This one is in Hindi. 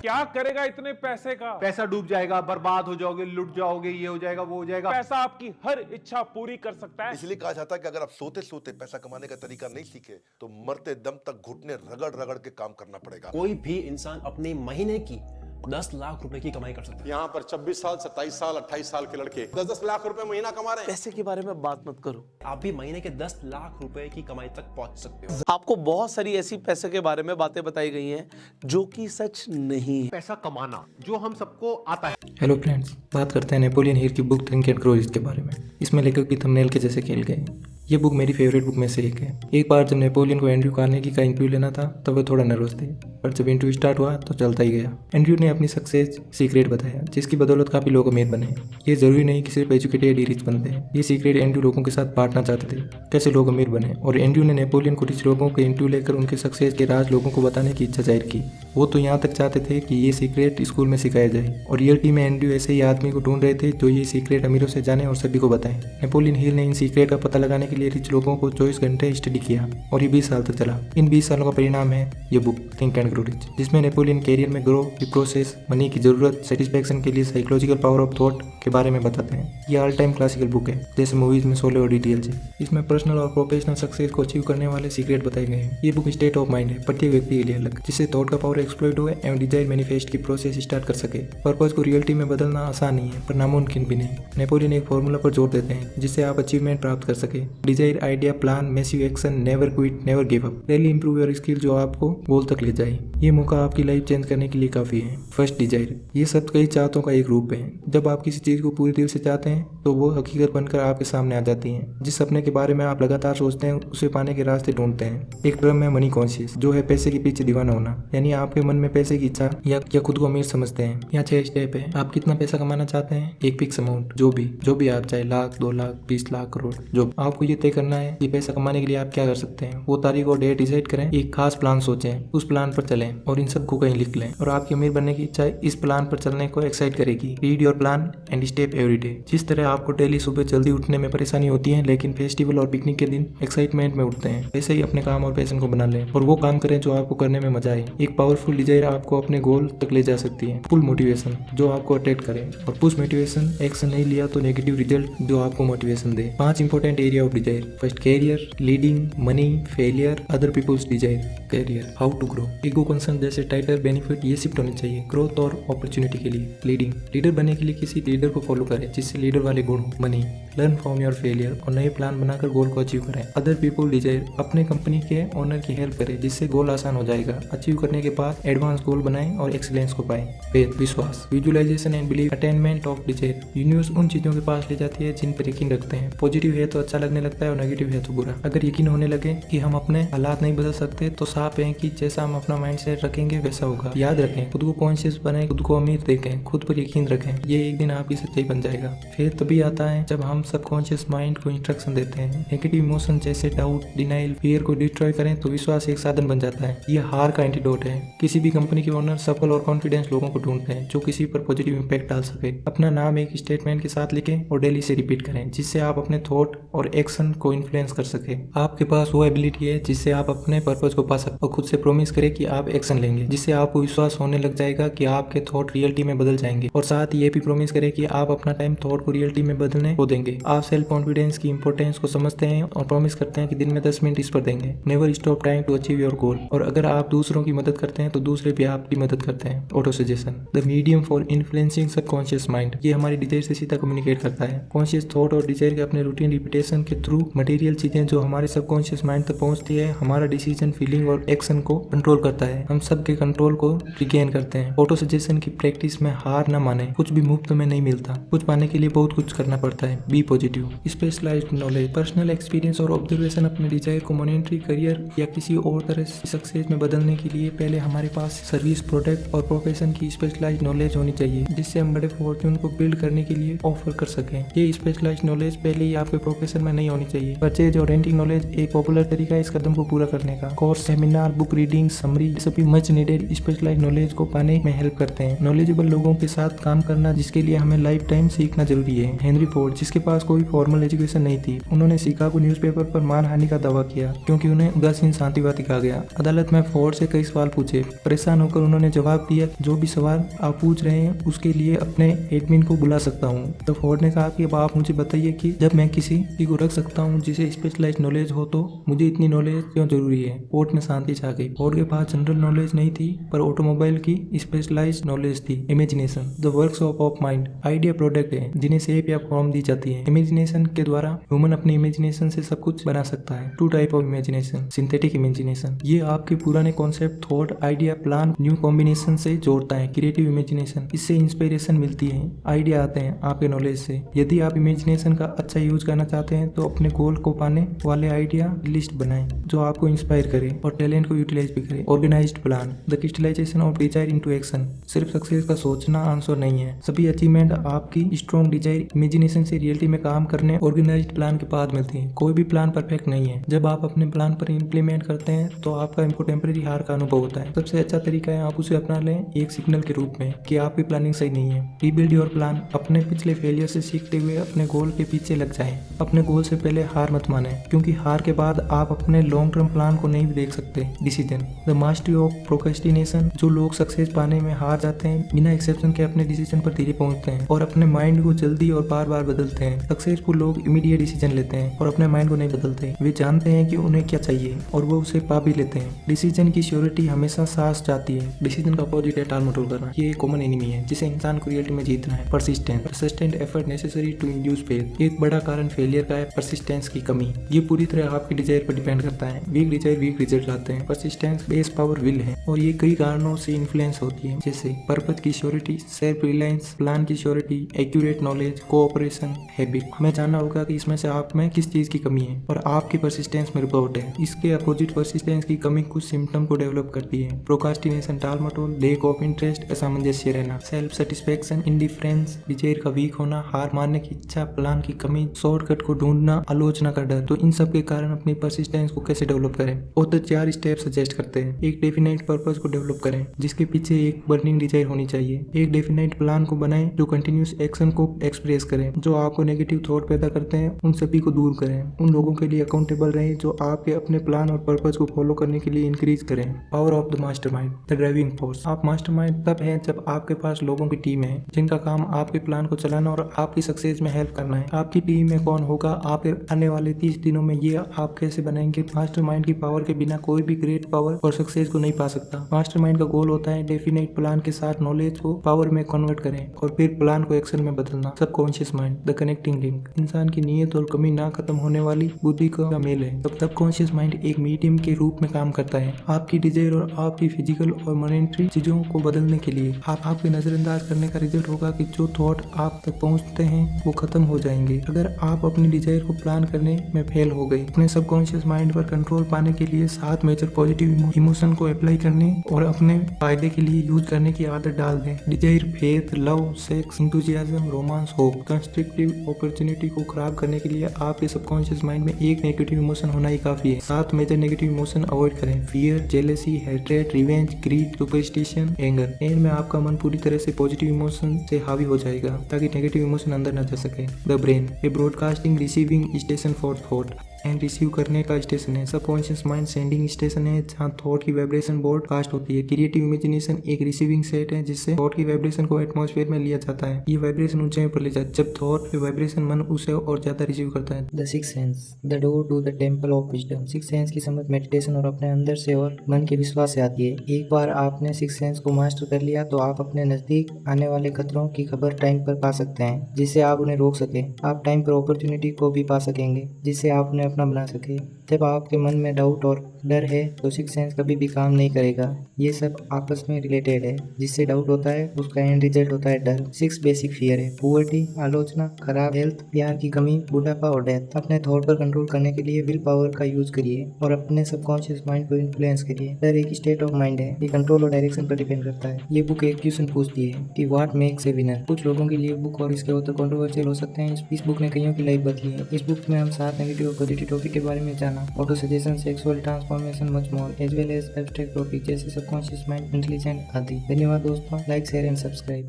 क्या करेगा इतने पैसे का? पैसा डूब जाएगा, बर्बाद हो जाओगे, लुट जाओगे, ये हो जाएगा, वो हो जाएगा। पैसा आपकी हर इच्छा पूरी कर सकता है। इसलिए कहा जाता है कि अगर आप सोते सोते पैसा कमाने का तरीका नहीं सीखे तो मरते दम तक घुटने रगड़ रगड़ के काम करना पड़ेगा। कोई भी इंसान अपने महीने की 10 लाख रुपए की कमाई कर सकता है। यहाँ पर 26 साल 27 साल 28 साल के लड़के 10-10 लाख रुपए महीना कमा रहे हैं। पैसे के बारे में बात मत करो। आप भी महीने के 10 लाख रुपए की कमाई तक पहुंच सकते हो। आपको बहुत सारी ऐसी पैसे के बारे में बातें बताई गई हैं जो कि सच नहीं है। पैसा कमाना जो हम सबको आता है। हेलो फ्रेंड्स, बात करते हैं नेपोलियन हिल की book think and grow rich के बारे में। इसमें लेखक भी थंबनेल के जैसे खेल गए। ये बुक मेरी फेवरेट बुक में से एक है। एक बार जब नेपोलियन को एंड्रयू कार्नेगी का इंटरव्यू लेना था तब वो थोड़ा नर्वस थे, पर जब इंटरव्यू स्टार्ट हुआ तो चलता ही गया। एंड्रयू ने अपनी सक्सेस सीक्रेट बताया जिसकी बदौलत काफी लोग अमीर बने। ये जरूरी नहीं कि सिर्फ एजुकेटेड ही रिच बनते हैं। ये सीक्रेट एंड्रयू लोगों के साथ बांटना चाहते थे, कैसे लोग अमीर बने। और एंड्रयू ने नेपोलियन को रिच लोगों के इंटरव्यू लेकर उनके सक्सेस के राज लोगों को बताने की इच्छा जाहिर की। वो तो यहाँ तक चाहते थे कि ये सीक्रेट स्कूल में सिखाया जाए, और रियलिटी में एंड्रयू ऐसे ही आदमी को ढूंढ रहे थे जो ये सीक्रेट अमीरों से जाने और सभी को बताएं। नेपोलियन हिल ने इन सीक्रेट का पता लगाने के लिए रिच लोगों को 24 घंटे स्टडी किया और ये 20 साल तक चला। इन 20 सालों का परिणाम है ये book think and grow rich, जिसमें नेपोलियन कैरियर में ग्रो की प्रोसेस, मनी की जरूरत, सेटिस्फैक्शन के लिए साइकोलॉजिकल पावर ऑफ थॉट के बारे में बताते हैं। ये ऑल टाइम क्लासिकल बुक है, जैसे मूवीज में सोले और डिटेल्स है। इसमें पर्सनल और प्रोफेशनल सक्सेस को अचीव करने वाले सीक्रेट बताए गए हैं। ये बुक स्टेट ऑफ माइंड है, प्रत्येक व्यक्ति के लिए अलग, जिससे थॉट का पावर एक्सप्लॉइट हुए एवं डिजायर मैनिफेस्ट की प्रोसेस स्टार्ट कर सके। पर्पस को रियलिटी में बदलना आसान नहीं है, पर नामुमकिन भी नहीं। नेपोलियन एक फॉर्मूला पर जोर देते हैं जिससे आप अचीवमेंट प्राप्त कर सके। Desire, idea, plan, massive action, never quit, never give up. Really improve your skill जो आपको गोल तक ले जाए। ये मौका आपकी लाइफ चेंज करने के लिए काफी है। First, desire. ये सब कई चाहतों का एक रूप है। जब आप किसी चीज को पूरी दिल से चाहते हैं तो वो हकीकत बनकर आपके सामने आ जाती है। जिस सपने के बारे में आप लगातार सोचते हैं उसे पाने के रास्ते ढूंढते हैं। एक टर्म है मनी कॉन्शियस, जो है पैसे के पीछे दीवाना होना, यानी आपके मन में पैसे की इच्छा या खुद को अमीर समझते हैं। यहाँ 6 स्टेप है। आप कितना पैसा कमाना चाहते हैं, एक फिक्स अमाउंट, जो भी आप चाहे, लाख, 2 लाख, 20 लाख, करोड़, जो आपको ये तय करना है कि पैसा कमाने के लिए आप क्या कर सकते हैं। वो तारीख और डेट डिसाइड करें, एक खास प्लान सोचें, उस प्लान पर चलें और इन सबको कहीं लिख लें। और आपकी अमीर बनने की इच्छा इस प्लान पर चलने को एक्साइट करेगी। Read your plan and step every day. जिस तरह आपको डेली सुबह जल्दी उठने में परेशानी होती है लेकिन फेस्टिवल और पिकनिक के दिन एक्साइटमेंट में उठते हैं, वैसे ही अपने काम और पैशन को बना लें और वो काम करें जो आपको करने में मजा आए। एक पावरफुल डिजायर आपको अपने गोल तक ले जा सकती है। फुल मोटिवेशन जो आपको अट्रैक्ट करे, और पुश मोटिवेशन, एक्शन नहीं लिया तो नेगेटिव रिजल्ट जो आपको मोटिवेशन दे। 5 important area of desire. First, career, leading, money, failure, other people's desire. Career, how to grow. Ego concern जैसे टाइटल, बेनिफिट ये शिफ्ट होने चाहिए ग्रोथ और अपॉर्चुनिटी के लिए। लीडिंग, लीडर बनने के लिए किसी लीडर को फॉलो करें जिससे लीडर वाले गुण हो। Money, learn from your failure और नए प्लान बनाकर गोल को अचीव करें। अदर पीपल डिजायर, अपने कंपनी के ओनर की हेल्प करें जिससे गोल आसान हो जाएगा। अचीव करने के बाद एडवांस गोल बनाएं और एक्सीलेंस को पाएं। फेथ, विश्वास, visualisation and believe, attainment of desire. Universe उन चीजों के पास ले जाती है जिन पर यकीन रखते हैं। पॉजिटिव है तो अच्छा लगने लगता है और नेगेटिव है तो बुरा। अगर यकीन होने लगे कि हम अपने हालात नहीं बदल सकते तो साफ है कि जैसा हम अपना माइंड सेट रखेंगे वैसा होगा। याद रखें, खुद को कॉन्शियस बनाएं, खुद को अमीर देखें, खुद पर यकीन रखें, ये एक दिन आपकी सच्चाई बन जाएगा। फिर तभी आता है जब हम सबकॉन्शियस माइंड को इंस्ट्रक्शन देते हैं। नेगेटिव इमोशन जैसे डाउट, डिनाइल, फियर को डिस्ट्रॉय करें तो विश्वास एक साधन बन जाता है। ये हार का एंटीडोट है। किसी भी कंपनी के ओनर सफल और कॉन्फिडेंस लोगों को ढूंढते हैं जो किसी पर पॉजिटिव इंपैक्ट डाल सके। अपना नाम एक स्टेटमेंट के साथ लिखें और डेली से रिपीट करें जिससे आप अपने थॉट और एक्शन को इन्फ्लुएंस कर सके। आपके पास वो एबिलिटी है जिससे आप अपने पर्पस को पा सकते और खुद से प्रॉमिस करें कि आप एक्शन लेंगे, जिससे आपको विश्वास होने लग जाएगा कि आपके थॉट रियलिटी में बदल जाएंगे। और साथ ही ये भी प्रॉमिस करें कि आप अपना टाइम थॉट को रियलिटी में बदलने को देंगे। आप सेल्फ कॉन्फिडेंस की इंपॉर्टेंस को समझते हैं और प्रॉमिस करते हैं कि दिन में 10 मिनट इस पर देंगे। Never stop trying to achieve your goal. और अगर आप दूसरों की मदद करते हैं तो दूसरे भी आपकी मदद करते हैं। Auto suggestion, the medium for influencing subconscious mind. ये हमारी डिजायर से सीधा कम्युनिकेट करता है। कॉन्शियस थॉट और डिजायर के अपने रूटीन रिपीटेशन के थ्रू मटेरियल चीजें जो हमारे सबकॉन्शियस माइंड तक पहुंचती है हमारा डिसीजन, फीलिंग और एक्शन को कंट्रोल करता है। हम सब के कंट्रोल को रिगेन करते हैं। ऑटो सजेशन की प्रैक्टिस में हार न माने, कुछ भी मुफ्त में नहीं मिलता, कुछ पाने के लिए बहुत कुछ करना पड़ता है। Be positive, specialised knowledge, personal experience और ऑब्जर्वेशन। अपने डिजायर को मॉनेटरी, करियर या किसी और तरह से सक्सेस में बदलने के लिए पहले हमारे पास सर्विस, प्रोडक्ट और प्रोफेशन की स्पेशलाइज्ड नॉलेज होनी चाहिए जिससे हम बड़े फॉर्च्यून को बिल्ड करने के लिए ऑफर कर सकें। ये स्पेशलाइज्ड नॉलेज पहले ही आपके प्रोफेशन में नहीं होनी होनी चाहिए। परचेज और रेंटिंग नॉलेज एक पॉपुलर तरीका है इस कदम को पूरा करने का। Course, seminar, book reading, summary सभी मच नीडेड स्पेशलाइज्ड नॉलेज को पाने में हेल्प करते हैं। नॉलेजेबल लोगों के साथ काम करना जिसके लिए हमें लाइफ टाइम सीखना जरूरी है। हेनरी फोर्ड, जिसके पास कोई फॉर्मल एजुकेशन नहीं थी, उन्होंने शिकागो न्यूज़पेपर पर मानहानि का दावा किया क्योंकि उन्हें उदासीन शांतिवादी कहा गया। अदालत में फोर्ड से कई सवाल पूछे। परेशान होकर उन्होंने जवाब दिया, जो भी सवाल आप पूछ रहे हैं उसके लिए अपने एडमिन को बुला सकता हूँ। तो फोर्ड ने कहा कि अब आप मुझे बताइए कि जब मैं किसी को रख सकता हूँ जिसे स्पेशलाइज्ड नॉलेज हो तो मुझे इतनी नॉलेज क्यों जरूरी है। कोर्ट में शांति छा गई। फोर्ड के पास जनरल नॉलेज नहीं थी पर ऑटोमोबाइल की स्पेशलाइज्ड नॉलेज थी। Imagination the workshop of mind idea product है जिन्हें शेप या फॉर्म दी जाती है। इमेजिनेशन के द्वारा ह्यूमन अपनी इमेजिनेशन से सब कुछ बना सकता है। Two type of imagination, synthetic imagination, ये आपके पुराने concept, thought, idea, plan new combination से जोड़ता है। क्रिएटिव इमेजिनेशन, इससे इंस्पिरेशन मिलती है, आइडिया आते हैं आपके नॉलेज से। यदि आप इमेजिनेशन का अच्छा यूज करना चाहते हैं तो अपने गोल को पाने वाले आइडिया लिस्ट बनाएं जो आपको इंस्पायर करे और टैलेंट को यूटिलाइज भी करे। Organised plan the crystallisation of desire into action, सिर्फ सक्सेस का सोचना आंसर नहीं है। सभी अचीवमेंट आपकी स्ट्रॉन्ग डिजायर इमेजिनेशन से रियलिटी में काम करने ऑर्गेनाइज्ड प्लान के बाद मिलती है। कोई भी प्लान परफेक्ट नहीं है। जब आप अपने प्लान पर इम्प्लीमेंट करते हैं तो आपका इनको टेम्परेरी हार का अनुभव होता है। सबसे अच्छा तरीका है आप उसे अपना लें एक सिग्नल के रूप में कि आपकी प्लानिंग सही नहीं है। रीबिल्ड योर प्लान, अपने पिछले फेलियर से सीखते हुए अपने गोल के पीछे लग जाएं। अपने गोल से पहले हार मत माने क्योंकि हार के बाद आप अपने लॉन्ग टर्म प्लान को नहीं देख सकते। Decision the mastery of procrastination, जो लोग सक्सेस पाने में हार जाते हैं बिना एक्सेप्शन के अपने डिसीजन पर धीरे पहुंचते हैं और अपने माइंड को जल्दी और बार बार बदलते हैं। सक्सेसफुल लोग इमीडिएट डिसीजन लेते हैं और अपने माइंड को नहीं बदलते। वे जानते हैं कि उन्हें क्या चाहिए और वो उसे पा भी लेते हैं। डिसीजन की श्योरिटी हमेशा साथ जाती है। डिसीजन का अपोजिट है टाल मटोल करना। ये एक कॉमन एनिमी है जिसे इंसान को रियलिटी में जीतना है। Persistent effort necessary to induce faith, एक बड़ा कारण फेलियर का है परसिस्टेंस की कमी। ये पूरी तरह आपकी डिजायर पर डिपेंड करता है। वीक डिजायर वीक रिजल्ट लाते हैं। परसिस्टेंस बेस पावर विल है और ये कई कारणों से इन्फ्लुएंस होती है, जैसे पर्पस की श्योरिटी, सेल्फ रिलायंस, प्लान की surety, accurate knowledge, cooperation, habit. हमें जानना होगा कि इसमें से आप में किस चीज की कमी है और आपकी परसिस्टेंस में रिपोर्ट है। इसके अपोजिट परसिस्टेंस की कमी कुछ सिम्टम को डेवलप करती है। प्रोक्रास्टिनेशन, टाल मटोल, लेक ऑफ इंटरेस्ट, असामंजस्य रहना, सेल्फ सेटिस्फेक्शन, इंडिफरेंस, डिजायर का वीक होना, हार मानने की इच्छा, प्लान की कमी, शॉर्टकट को ढूंढना, आलोचना का डर। तो इन सब के कारण अपनी परसिस्टेंस को कैसे डेवलप करें? ऑथर 4 स्टेप सजेस्ट करते हैं। एक डेफिनेट पर्पस को डेवलप करें जिसके पीछे एक बर्निंग डिजायर होनी चाहिए। एक डेफिनेट प्लान को बनाएं जो कंटिन्यूस एक्शन को एक्सप्रेस करें। जो आपको नेगेटिव थॉट पैदा करते हैं उन सभी को दूर करें। उन लोगों के लिए अकाउंटेबल रहें जो आपके अपने प्लान और पर्पस को फॉलो करने के लिए इंक्रीज करें। Power of the mastermind, the driving force. आप मास्टरमाइंड तब हैं जब आपके पास लोगों की टीम है जिनका काम आपके प्लान को चलाना और आपकी सक्सेस में हेल्प करना है। आपकी टीम में कौन होगा आपके आने वाले 30 दिनों में, ये आप कैसे बनाएंगे? मास्टरमाइंड की पावर के बिना कोई भी ग्रेट पावर और सक्सेस को नहीं पा सकता। मास्टरमाइंड का गोल होता है डेफिनेट प्लान के साथ नॉलेज को पावर में कन्वर्ट करें और फिर प्लान को एक्शन में बदलना। Subconscious mind, the connecting link. इंसान की नीयत और कमी ना खत्म होने वाली बुद्धि का मेल है। सबकॉन्शियस माइंड एक मीडियम के रूप में काम करता है आपकी डिजायर और आपकी फिजिकल और मॉनेटरी चीजों को बदलने के लिए। आपके नजरअंदाज करने का रिजल्ट होगा कि जो थॉट आप तक पहुंचते हैं वो खत्म हो जाएंगे अगर आप अपनी डिजायर को प्लान करने में फेल हो गए। अपने सबकॉन्शियस माइंड पर कंट्रोल पाने के लिए 7 मेजर पॉजिटिव इमोशन को अप्लाई करने और अपने फायदे के लिए यूज करने की आदत डाल दें। Desire, faith, love, sex, enthusiasm, romance, hope. Constructive opportunity को खराब करने के लिए आपके सबकॉन्शियस माइंड में एक नेगेटिव इमोशन होना ही काफी है। 7 मेजर नेगेटिव इमोशन अवॉइड करें। Fear, jealousy, hatred, revenge, greed, superstition, anger. End में आपका मन पूरी तरह से पॉजिटिव इमोशन से हावी हो जाएगा ताकि नेगेटिव इमोशन अंदर न जा सके। The brain, A broadcasting receiving station for thought and receive करने का स्टेशन है। सबकॉन्शियस माइंड सेंडिंग स्टेशन है जहाँ थॉट की वाइब्रेशन ब्रॉडकास्ट होती है। क्रिएटिव इमेजिनेशन एक रिसीविंग सेट है जिससे थॉट की वाइब्रेशन को एटमॉस्फेयर में लिया जाता है। ये वाइब्रेशन ऊंचाई पर ले जाता है। जब थॉट की वाइब्रेशन मन उसे और ज्यादा रिसीव करता है। The six sense, the door to the temple of wisdom. Six sense की समझ मेडिटेशन और अपने अंदर से और मन के विश्वास से आती है। एक बार आपने सिक्स सेंस को मास्टर कर लिया तो आप अपने नजदीक आने वाले खतरों की खबर टाइम पर पा सकते हैं जिससे आप उन्हें रोक सकें। आप टाइम पर अपॉर्चुनिटी को भी पा सकेंगे जिससे आप उन्हें अपना बना सके। जब आपके मन में डाउट और डर है तो सिक्स सेंस कभी भी काम नहीं करेगा। ये सब आपस में रिलेटेड है। जिससे डाउट होता है उसका एंड रिजल्ट होता है डर। 6 बेसिक फियर है: पुअर्टी, आलोचना, खराब हेल्थ, प्यार की कमी, बुढ़ापा और डेथ। अपने थॉट पर कंट्रोल करने के लिए विल पावर का यूज करिए और अपने सबकॉन्शियस माइंड को इन्फ्लुएंस करिए। डर एक स्टेट ऑफ माइंड है, ये कंट्रोल और डायरेक्शन पर डिपेंड करता है। ये बुक एक क्वेश्चन पूछती है कि व्हाट मेक्स ए विनर। कुछ लोगों के लिए बुक और इसके ऑथर कंट्रोवर्शियल हो सकते हैं। इस बुक ने कईयों की लाइफ बदली है। इस बुक में हम 7 नेगेटिव और पॉजिटिव टॉपिक के बारे में जाना, autosuggestion, sexual transformation, much more, as well as abstract topic जैसे सबकॉन्शियस माइंड, इंटेलिजेंट आदि। धन्यवाद दोस्तों, लाइक शेयर एंड सब्सक्राइब।